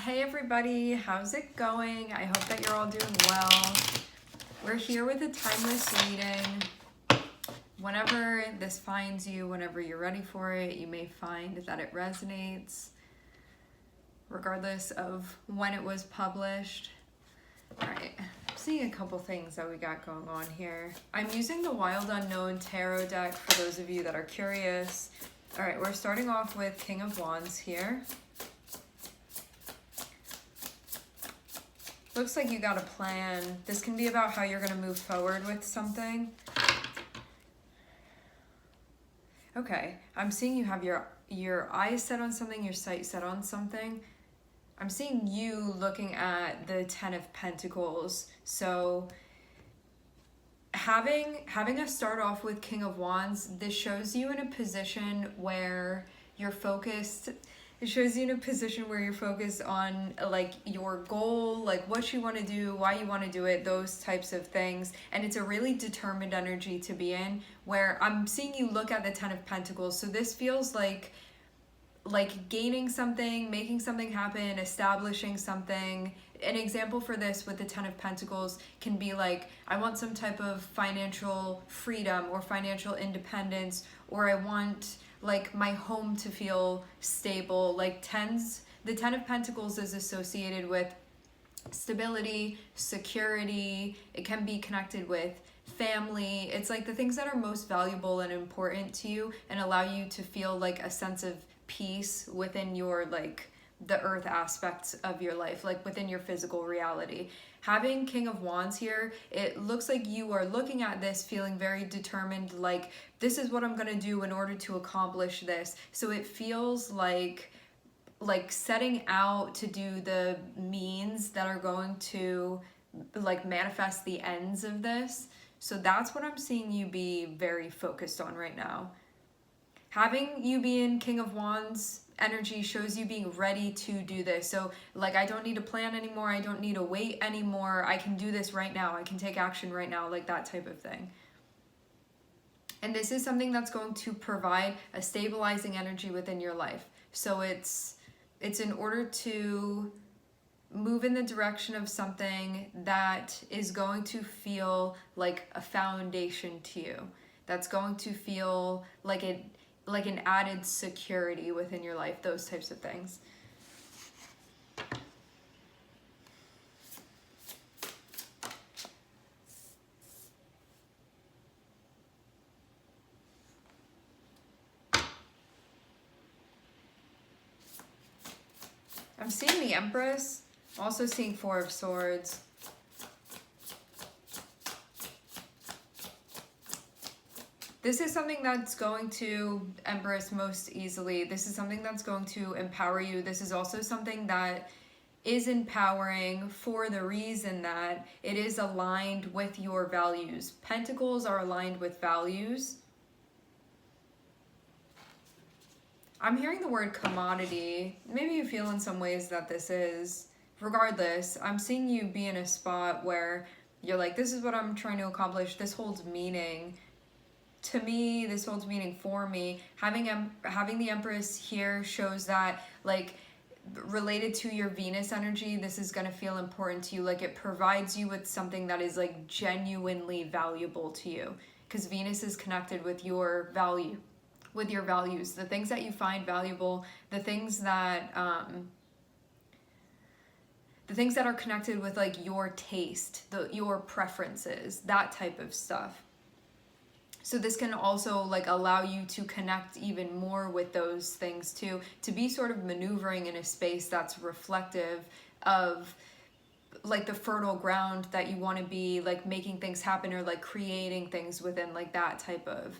Hey everybody, how's it going? I hope that you're all doing well. We're here with a timeless reading. Whenever this finds you, whenever you're ready for it, you may find that it resonates, regardless of when it was published. All right, I'm seeing a couple things that we got going on here. I'm using the Wild Unknown Tarot deck for those of you that are curious. All right, we're starting off with King of Wands here. Looks like you got a plan. This can be about how you're going to move forward with something. Okay, I'm seeing you have your eyes set on something, your sight set on something. I'm seeing you looking at the Ten of Pentacles. So having us start off with King of Wands, this shows you in a position where you're focused. It shows you in a position where you're focused on like your goal, like what you want to do, why you want to do it, those types of things. And it's a really determined energy to be in, where I'm seeing you look at the Ten of Pentacles. So this feels like gaining something, making something happen, establishing something. An example for this with the Ten of Pentacles can be like, I want some type of financial freedom or financial independence, or I want like my home to feel stable. Like the Ten of Pentacles is associated with stability, security. It can be connected with family. It's like the things that are most valuable and important to you and allow you to feel like a sense of peace within your like the earth aspects of your life, like within your physical reality. Having King of Wands here, it looks like you are looking at this feeling very determined, like this is what I'm going to do in order to accomplish this. So it feels like setting out to do the means that are going to like manifest the ends of this. So that's what I'm seeing you be very focused on right now. Having you be in King of Wands energy shows you being ready to do this. So like, I don't need to plan anymore. I don't need to wait anymore. I can do this right now. I can take action right now, like that type of thing. And this is something that's going to provide a stabilizing energy within your life. So it's in order to move in the direction of something that is going to feel like a foundation to you. That's going to feel like an added security within your life, those types of things. I'm seeing the Empress, also seeing Four of Swords. This is something that's going to, Empress, most easily. This is something that's going to empower you. This is also something that is empowering for the reason that it is aligned with your values. Pentacles are aligned with values. I'm hearing the word commodity. Maybe you feel in some ways that this is. Regardless, I'm seeing you be in a spot where you're like, this is what I'm trying to accomplish. This holds meaning to me. This holds meaning for me. Having the Empress here shows that, like, related to your Venus energy, this is going to feel important to you. Like, it provides you with something that is like genuinely valuable to you, because Venus is connected with your value, with your values, the things that you find valuable, the things that are connected with like your taste, your preferences, that type of stuff. So this can also like allow you to connect even more with those things too, to be sort of maneuvering in a space that's reflective of like the fertile ground that you want to be, like making things happen or like creating things within like that type of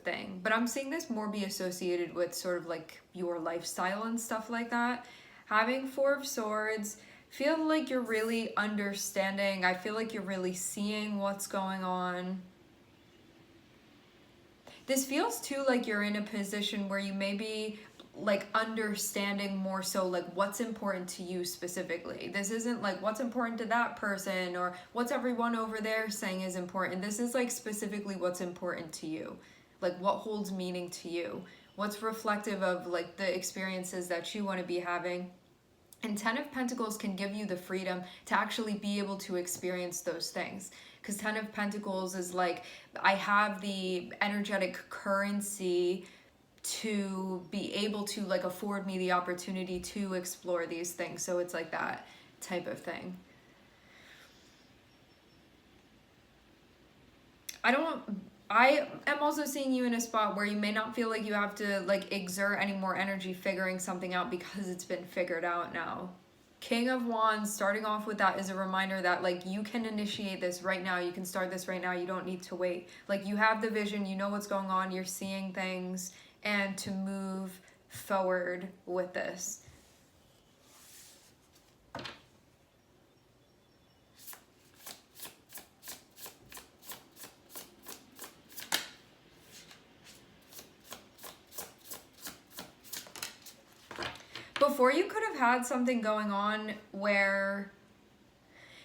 thing. But I'm seeing this more be associated with sort of like your lifestyle and stuff like that. Having Four of Swords, feel like you're really understanding. I feel like you're really seeing what's going on. This feels too like you're in a position where you may be like understanding more so like what's important to you specifically. This isn't like what's important to that person or what's everyone over there saying is important. This is like specifically what's important to you, like what holds meaning to you, what's reflective of like the experiences that you want to be having. And 10 of Pentacles can give you the freedom to actually be able to experience those things. Because 10 of Pentacles is like, I have the energetic currency to be able to like afford me the opportunity to explore these things. So it's like that type of thing. I am also seeing you in a spot where you may not feel like you have to like exert any more energy figuring something out because it's been figured out now. King of Wands, starting off with that is a reminder that like you can initiate this right now. You can start this right now. You don't need to wait. Like you have the vision, you know what's going on, you're seeing things, and to move forward with this. Before, you could have had something going on where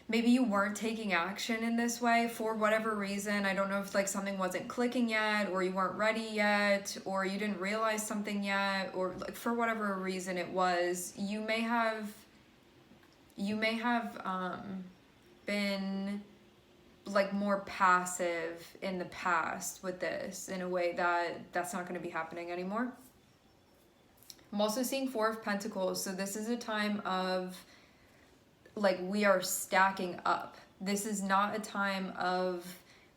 maybe you weren't taking action in this way for whatever reason. I don't know if like something wasn't clicking yet, or you weren't ready yet, or you didn't realize something yet, or like for whatever reason it was, you may have been like more passive in the past with this in a way that's not going to be happening anymore. I'm also seeing Four of Pentacles, so this is a time of like we are stacking up. This is not a time of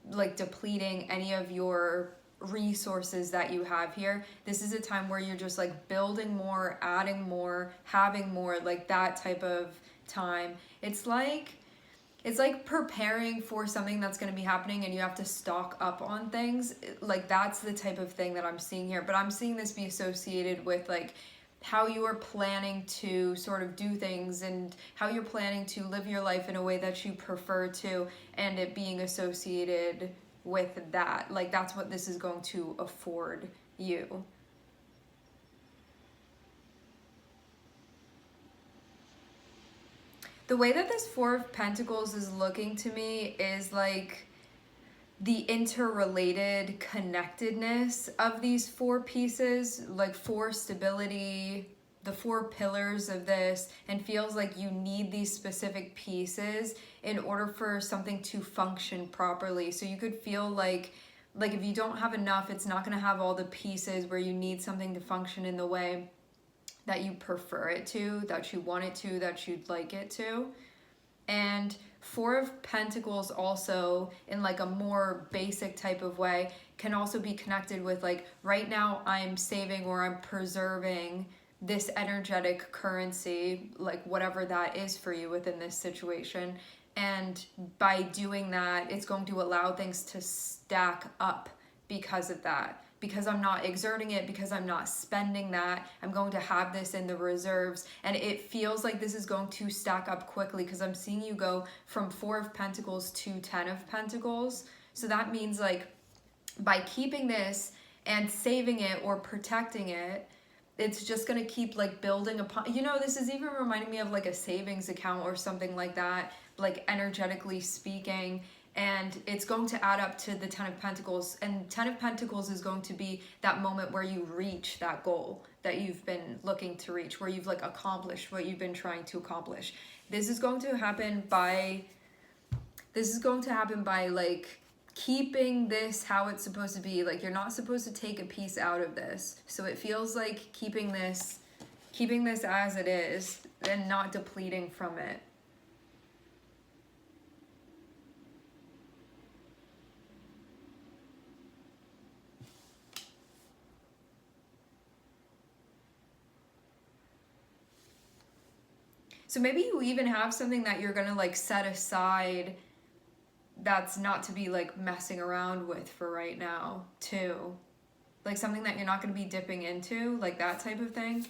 like depleting any of your resources that you have here. This is a time where you're just like building more, adding more, having more, like that type of time. It's like preparing for something that's going to be happening and you have to stock up on things. Like that's the type of thing that I'm seeing here. But I'm seeing this be associated with like how you are planning to sort of do things and how you're planning to live your life in a way that you prefer to, and it being associated with that. Like that's what this is going to afford you. The way that this Four of Pentacles is looking to me is like the interrelated connectedness of these four pieces, like for stability, the four pillars of this, and feels like you need these specific pieces in order for something to function properly. So you could feel like if you don't have enough, it's not going to have all the pieces where you need something to function in the way that you prefer it to, that you want it to, that you'd like it to. And Four of Pentacles also, in like a more basic type of way, can also be connected with like right now I'm saving or I'm preserving this energetic currency, like whatever that is for you within this situation. And by doing that, it's going to allow things to stack up because of that. Because I'm not exerting it, because I'm not spending that, I'm going to have this in the reserves. And it feels like this is going to stack up quickly because I'm seeing you go from Four of Pentacles to 10 of Pentacles. So that means like by keeping this and saving it or protecting it, it's just going to keep like building upon, you know, this is even reminding me of like a savings account or something like that, like energetically speaking. And it's going to add up to the 10 of Pentacles. And 10 of Pentacles is going to be that moment where you reach that goal that you've been looking to reach, where you've like accomplished what you've been trying to accomplish. This is going to happen by like keeping this how it's supposed to be. Like you're not supposed to take a piece out of this. So it feels like keeping this as it is and not depleting from it. So maybe you even have something that you're gonna like set aside that's not to be like messing around with for right now too. Like something that you're not gonna be dipping into, like that type of thing.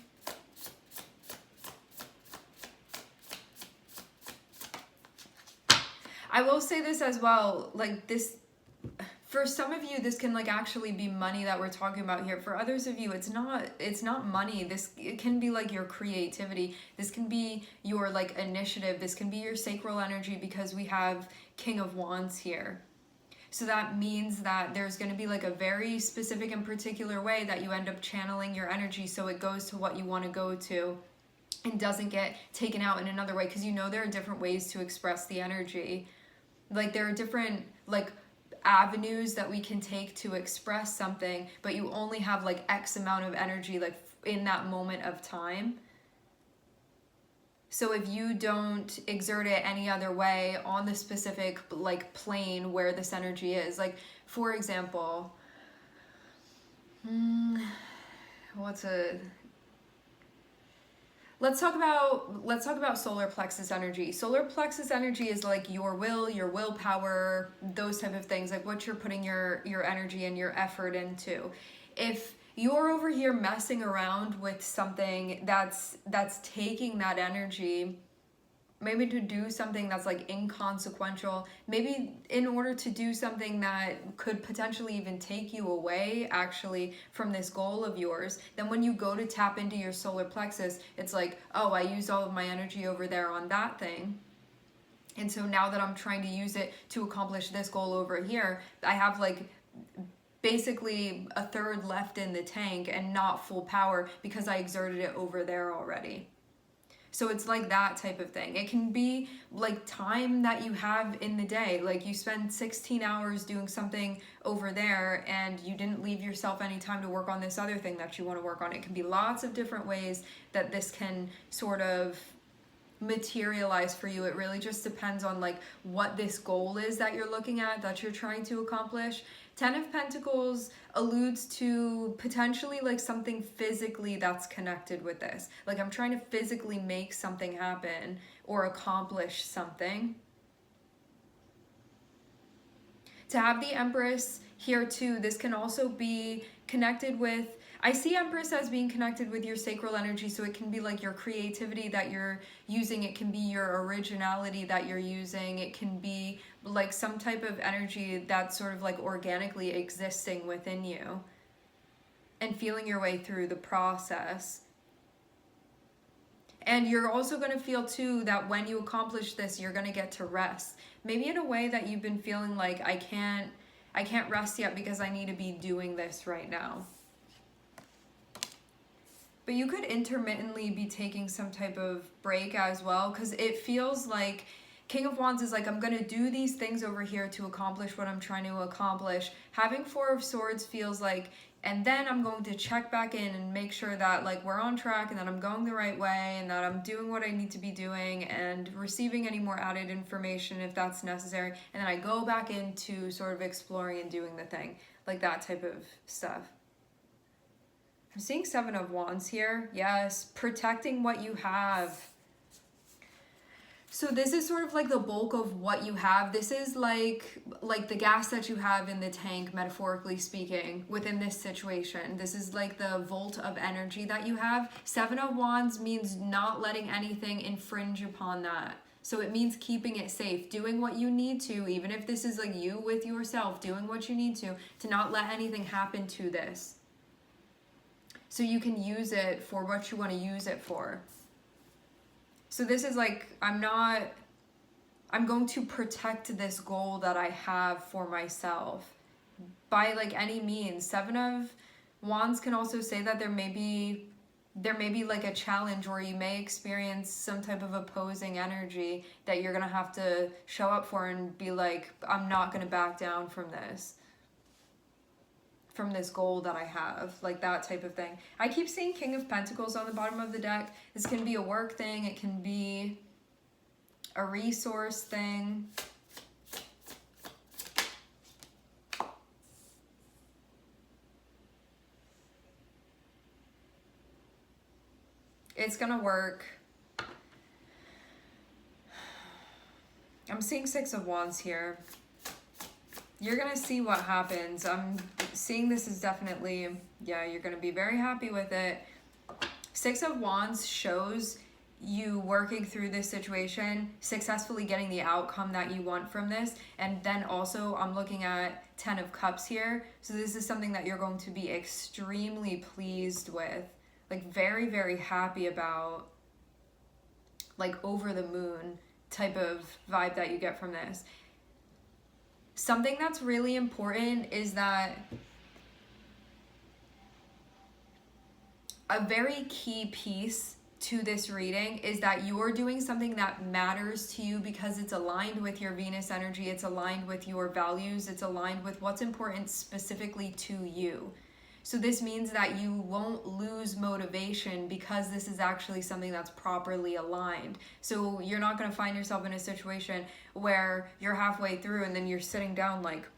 I will say this as well, like this, for some of you, this can like actually be money that we're talking about here. For others of you, it's not money. It can be like your creativity. This can be your like initiative. This can be your sacral energy because we have King of Wands here. So that means that there's going to be like a very specific and particular way that you end up channeling your energy so it goes to what you want to go to. and doesn't get taken out in another way, because you know there are different ways to express the energy. Like there are different like avenues that we can take to express something, but you only have like X amount of energy like in that moment of time. So if you don't exert it any other way on the specific like plane where this energy is, like for example, what's a let's talk about solar plexus energy. Solar plexus energy is like your will, your willpower, those type of things, like what you're putting your energy and your effort into. If you're over here messing around with something that's taking that energy, maybe to do something that's like inconsequential, maybe in order to do something that could potentially even take you away actually from this goal of yours, then when you go to tap into your solar plexus, it's like, oh, I used all of my energy over there on that thing. And so now that I'm trying to use it to accomplish this goal over here, I have like basically a third left in the tank and not full power because I exerted it over there already. So it's like that type of thing. It can be like time that you have in the day. Like you spend 16 hours doing something over there and you didn't leave yourself any time to work on this other thing that you want to work on. It can be lots of different ways that this can sort of materialize for you. It really just depends on like what this goal is that you're looking at, that you're trying to accomplish. 10 of Pentacles alludes to potentially like something physically that's connected with this. Like I'm trying to physically make something happen or accomplish something. To have the Empress here too, this can also be connected with, I see Empress as being connected with your sacral energy, so it can be like your creativity that you're using, it can be your originality that you're using, it can be like some type of energy that's sort of like organically existing within you and feeling your way through the process. And you're also going to feel too that when you accomplish this, you're going to get to rest. Maybe in a way that you've been feeling like I can't rest yet because I need to be doing this right now. But you could intermittently be taking some type of break as well, because it feels like King of Wands is like, I'm going to do these things over here to accomplish what I'm trying to accomplish. Having Four of Swords feels like, and then I'm going to check back in and make sure that like we're on track and that I'm going the right way and that I'm doing what I need to be doing and receiving any more added information if that's necessary. And then I go back into sort of exploring and doing the thing, like that type of stuff. I'm seeing Seven of Wands here. Yes, protecting what you have. So this is sort of like the bulk of what you have. This is like the gas that you have in the tank, metaphorically speaking, within this situation. This is like the volt of energy that you have. Seven of Wands means not letting anything infringe upon that. So it means keeping it safe, doing what you need to, even if this is like you with yourself, doing what you need to not let anything happen to this. So you can use it for what you want to use it for. So this is like, I'm going to protect this goal that I have for myself by like any means. Seven of Wands can also say that there may be like a challenge, or you may experience some type of opposing energy that you're going to have to show up for and be like, I'm not going to back down from this goal that I have, like that type of thing. I keep seeing King of Pentacles on the bottom of the deck. This can be a work thing, it can be a resource thing. It's gonna work. I'm seeing Six of Wands here. You're going to see what happens. I'm seeing this is definitely, yeah, you're going to be very happy with it. Six of Wands shows you working through this situation, successfully getting the outcome that you want from this. And then also I'm looking at 10 of Cups here. So this is something that you're going to be extremely pleased with, like very, very happy about, like over the moon type of vibe that you get from this. Something that's really important is that a very key piece to this reading is that you're doing something that matters to you because it's aligned with your Venus energy, it's aligned with your values, it's aligned with what's important specifically to you. So this means that you won't lose motivation because this is actually something that's properly aligned. So you're not going to find yourself in a situation where you're halfway through and then you're sitting down like,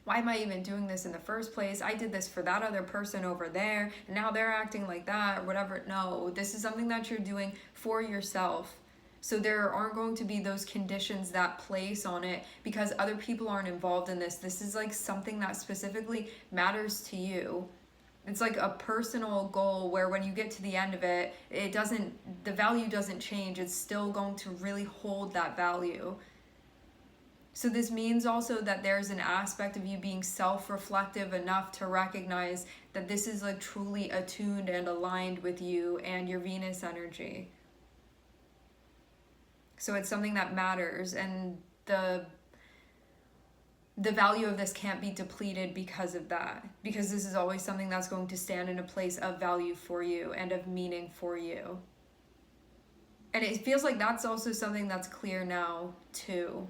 why am I even doing this in the first place? I did this for that other person over there, and now they're acting like that, or whatever. No, this is something that you're doing for yourself. So there aren't going to be those conditions that place on it because other people aren't involved in this. This is like something that specifically matters to you. It's like a personal goal where when you get to the end of it, the value doesn't change. It's still going to really hold that value. So this means also that there's an aspect of you being self-reflective enough to recognize that this is like truly attuned and aligned with you and your Venus energy. So it's something that matters, and the value of this can't be depleted because of that, because this is always something that's going to stand in a place of value for you and of meaning for you. And it feels like that's also something that's clear now too.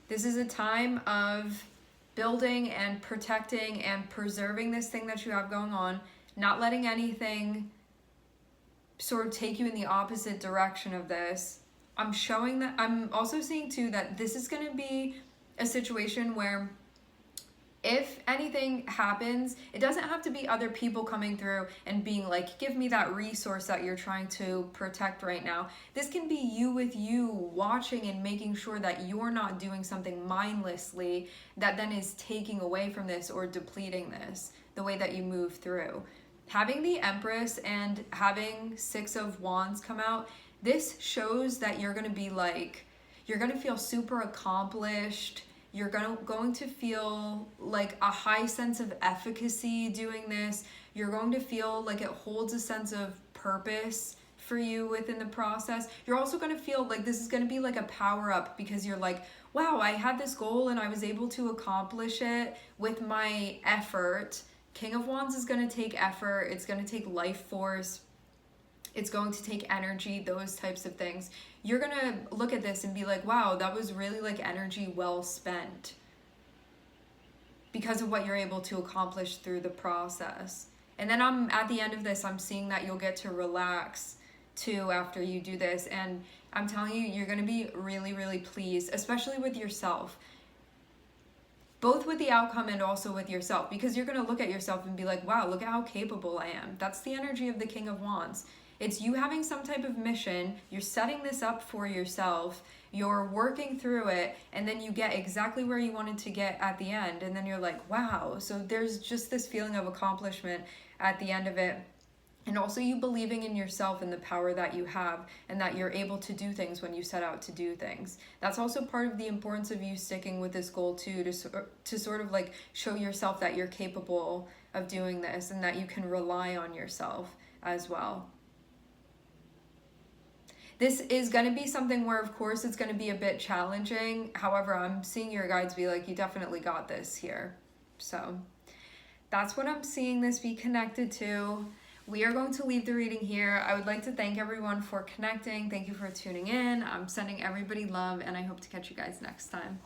This is a time of building and protecting and preserving this thing that you have going on, not letting anything sort of take you in the opposite direction of this. I'm also seeing too that this is going to be a situation where if anything happens, it doesn't have to be other people coming through and being like, give me that resource that you're trying to protect right now. This can be you with you watching and making sure that you're not doing something mindlessly that then is taking away from this or depleting this, the way that you move through. Having the Empress and having Six of Wands come out, this shows that you're going to be like, you're going to feel super accomplished. You're going to feel like a high sense of efficacy doing this. You're going to feel like it holds a sense of purpose for you within the process. You're also going to feel like this is going to be like a power up because you're like, wow, I had this goal and I was able to accomplish it with my effort. King of Wands is going to take effort. It's going to take life force. It's going to take energy, those types of things. You're going to look at this and be like, wow, that was really like energy well spent because of what you're able to accomplish through the process. And then at the end of this, I'm seeing that you'll get to relax too after you do this. And I'm telling you, you're going to be really, really pleased, especially with yourself. Both with the outcome and also with yourself, because you're going to look at yourself and be like, wow, look at how capable I am. That's the energy of the King of Wands. It's you having some type of mission, you're setting this up for yourself, you're working through it, and then you get exactly where you wanted to get at the end, and then you're like, wow. So there's just this feeling of accomplishment at the end of it. And also you believing in yourself and the power that you have, and that you're able to do things when you set out to do things. That's also part of the importance of you sticking with this goal too, to sort of like show yourself that you're capable of doing this and that you can rely on yourself as well. This is going to be something where, of course, it's going to be a bit challenging. However, I'm seeing your guides be like, you definitely got this here. So that's what I'm seeing this be connected to. We are going to leave the reading here. I would like to thank everyone for connecting. Thank you for tuning in. I'm sending everybody love, and I hope to catch you guys next time.